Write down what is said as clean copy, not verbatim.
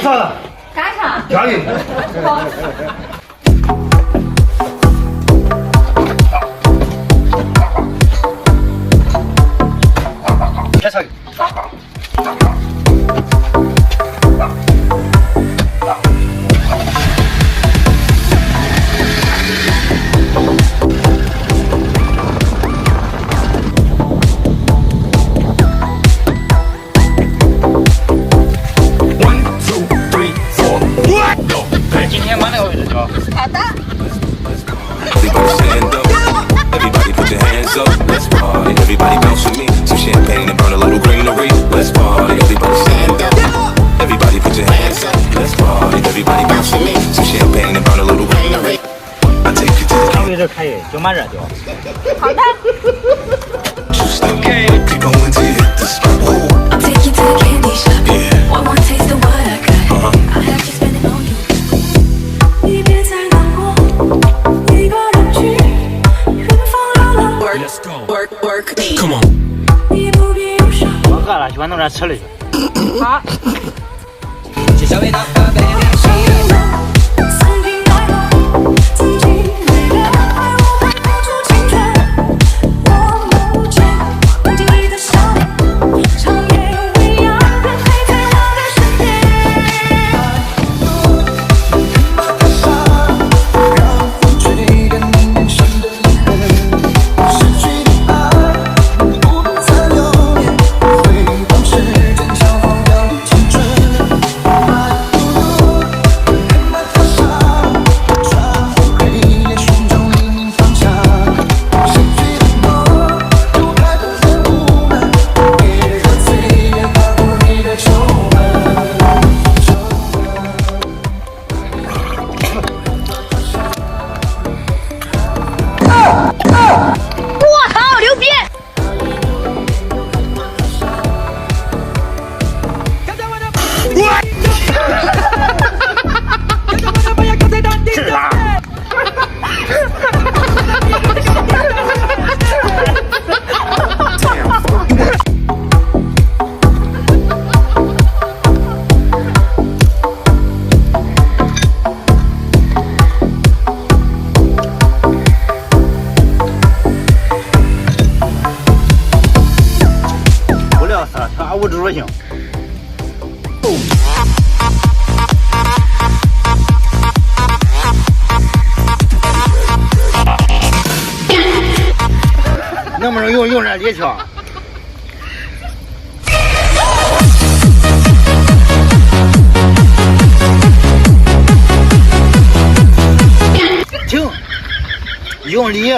啥了？干啥？家里。好。开车。今天晚上有日好的。Everybody stand up. Everybody put your hands up. Let's party. Everybody bounce with me. Some champagne and burn a little greenery. Let's party. Everybody stand up. Everybody put your hands up. Let's party. Everybody bounce with me. Some champagne and burn a little greenery. I take you to the 稍微的开就蛮热的。好的。Okay. Keep going till you hit the spot. I'll take you to the candy shop. Yeah. One more taste of what I got. I'll have to spend it on you. 你别再难过，一个人去远方流浪。Let's go. Work me. Come on. 你不必忧伤。我饿了，去往那边吃了去。好。至少味道和被联系。曾经爱过，曾经每个安排我会付出青春。我目前忘记你的笑脸，长夜未央便陪在我的身边。让风吹干你眼神的泪，失去的爱不能再留恋，回望时间消耗掉青春。我操，牛逼！是啥？不聊啥，他无知性。能不能用这猎枪？停，用力。